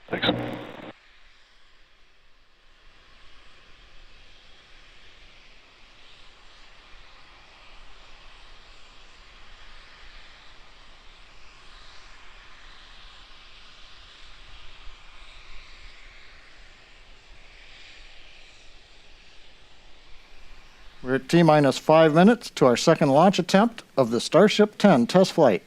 Thanks. We're at T-minus 5 minutes to our second launch attempt of the Starship 10 test flight.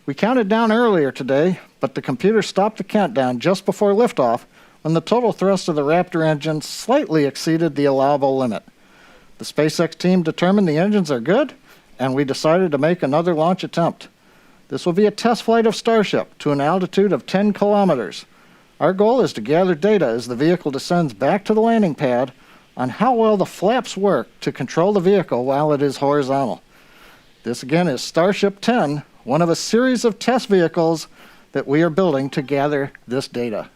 We counted down earlier today, but the computer stopped the countdown just before liftoff when the total thrust of the Raptor engine slightly exceeded the allowable limit. The SpaceX team determined the engines are good, and we decided to make another launch attempt. This will be a test flight of Starship to an altitude of 10 kilometers. Our goal is to gather data as the vehicle descends back to the landing pad on how well the flaps work to control the vehicle while it is horizontal. This again is Starship 10, one of a series of test vehicles that we are building to gather this data.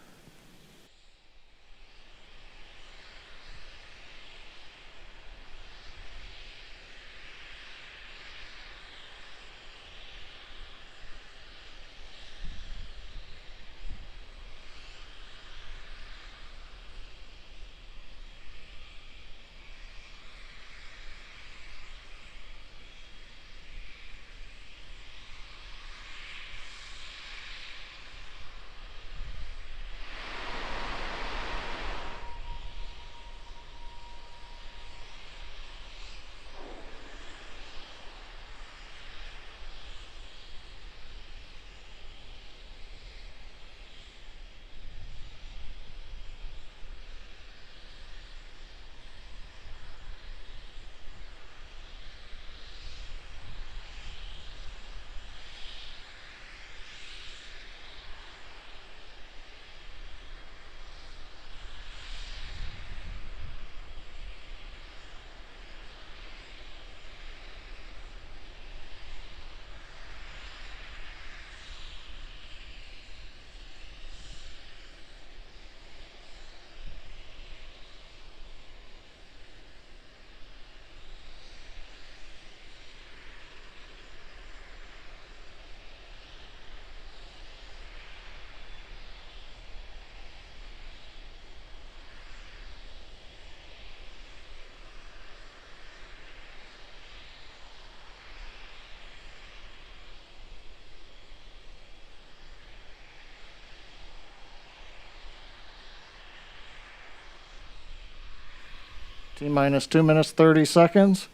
T-minus 2 minutes 30 seconds,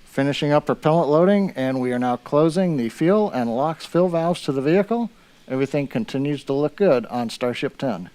finishing up propellant loading, and we are now closing the fuel and LOX fill valves to the vehicle. Everything continues to look good on Starship 10.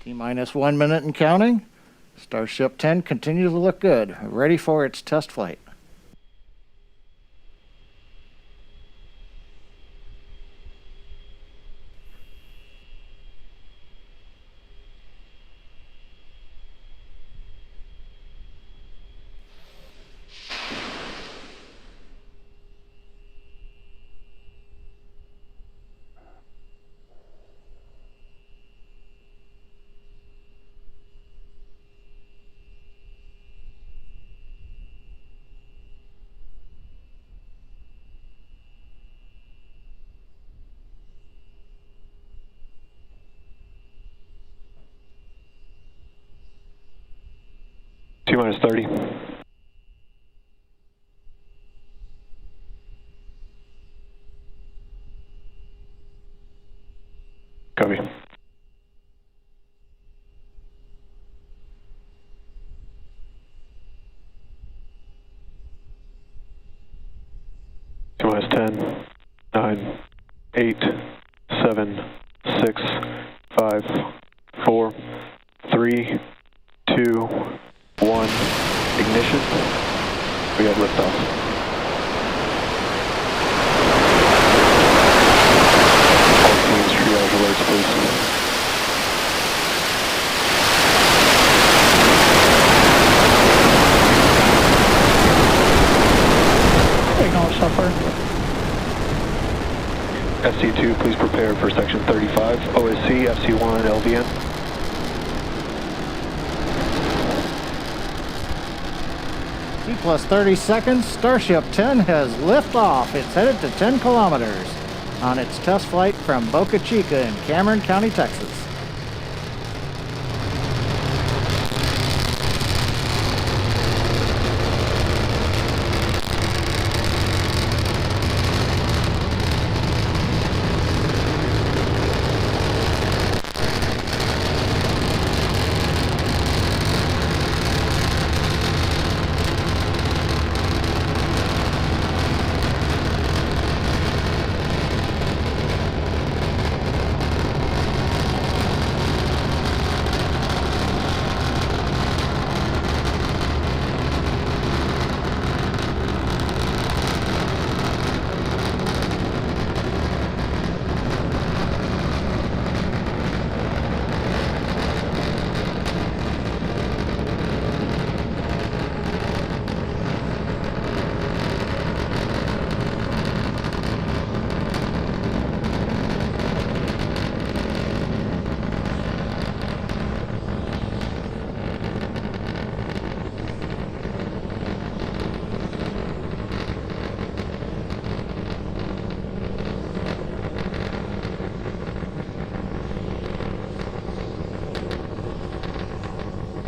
T-minus 1 minute and counting. Starship 10 continues to look good, ready for its test flight. T-minus 30. Copy. T-minus 10, 9, 8, 7, 6, 5, 4, 3, 2, 1. Ignition. We have liftoff. All teams, triage alerts, please. Signal suffer. FC2, please prepare for section 35. OSC, FC1, LVN. T plus 30 seconds, Starship 10 has liftoff. It's headed to 10 kilometers on its test flight from Boca Chica in Cameron County, Texas.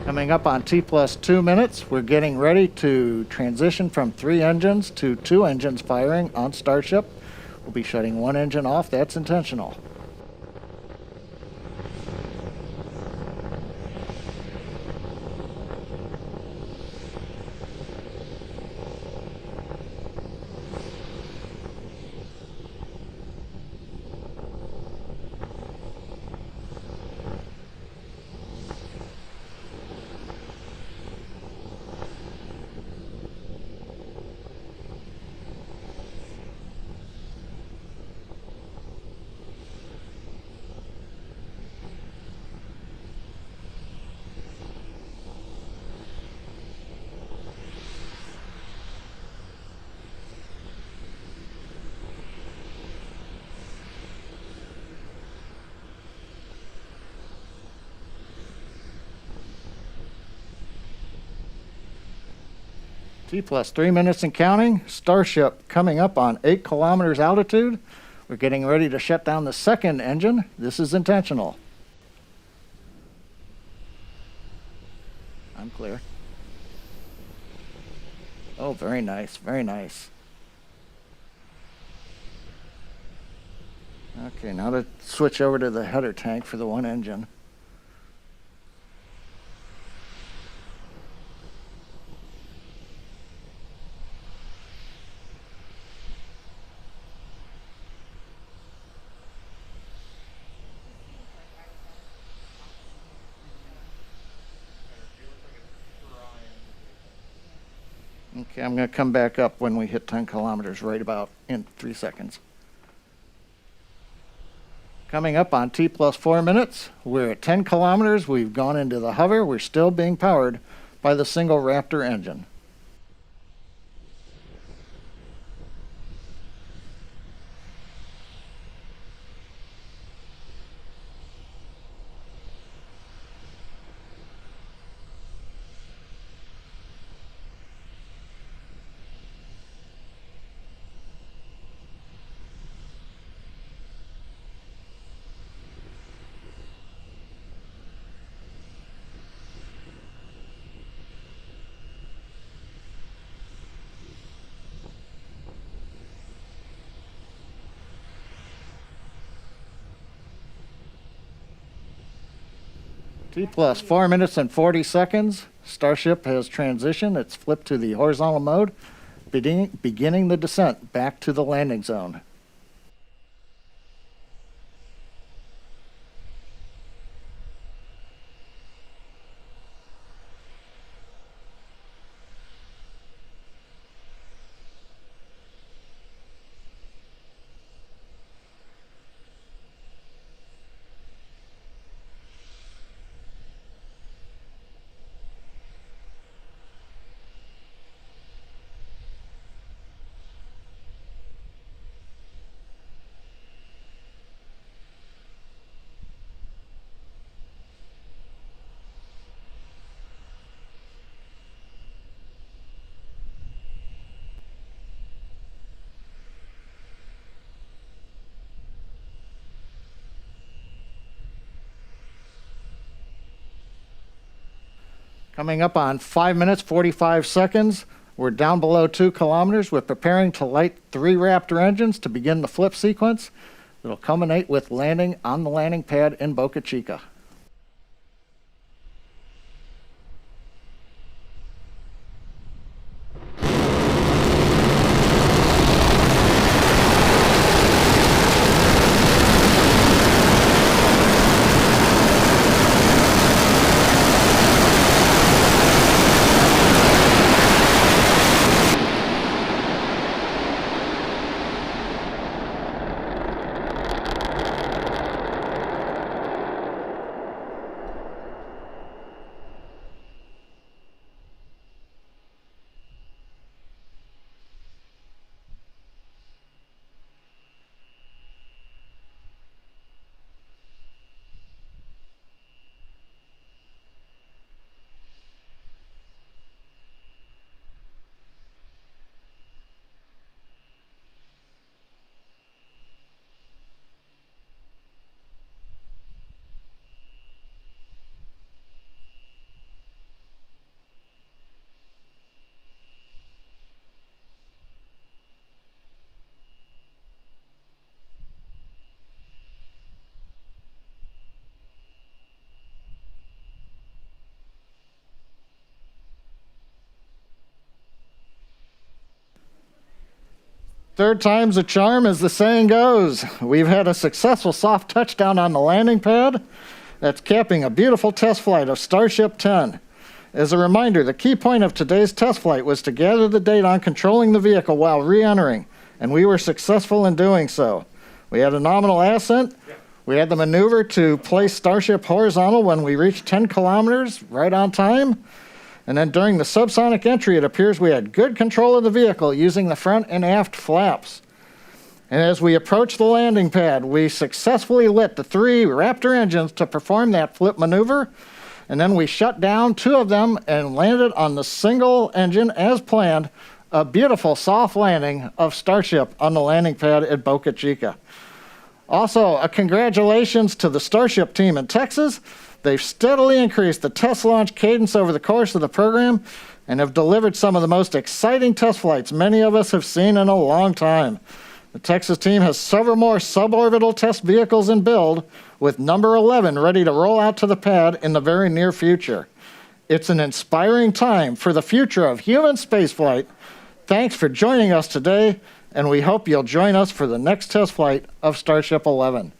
Coming up on T plus 2 minutes, we're getting ready to transition from 3 engines to 2 engines firing on Starship. We'll be shutting 1 engine off. That's intentional. T plus 3 minutes and counting. Starship coming up on 8 kilometers altitude. We're getting ready to shut down the 2nd engine. This is intentional. I'm clear. Oh, very nice, very nice. Okay, now to switch over to the header tank for the 1 engine. Okay, I'm going to come back up when we hit 10 kilometers, right about in 3 seconds. Coming up on T plus 4 minutes, we're at 10 kilometers. We've gone into the hover. We're still being powered by the single Raptor engine. T plus 4 minutes and 40 seconds. Starship has transitioned. It's flipped to the horizontal mode, beginning the descent back to the landing zone. Coming up on 5 minutes, 45 seconds. We're down below 2 kilometers. We're preparing to light 3 Raptor engines to begin the flip sequence. It'll culminate with landing on the landing pad in Boca Chica. Third time's a charm, as the saying goes. We've had a successful soft touchdown on the landing pad. That's capping a beautiful test flight of Starship 10. As a reminder, the key point of today's test flight was to gather the data on controlling the vehicle while re-entering, and we were successful in doing so. We had a nominal ascent. We had the maneuver to place Starship horizontal when we reached 10 kilometers, right on time. And then during the subsonic entry, it appears we had good control of the vehicle using the front and aft flaps. And as we approached the landing pad, we successfully lit the 3 Raptor engines to perform that flip maneuver. And then we shut down 2 of them and landed on the single engine as planned, a beautiful soft landing of Starship on the landing pad at Boca Chica. Also, a congratulations to the Starship team in Texas. They've steadily increased the test launch cadence over the course of the program and have delivered some of the most exciting test flights many of us have seen in a long time. The Texas team has several more suborbital test vehicles in build, with number 11 ready to roll out to the pad in the very near future. It's an inspiring time for the future of human spaceflight. Thanks for joining us today, and we hope you'll join us for the next test flight of Starship 11.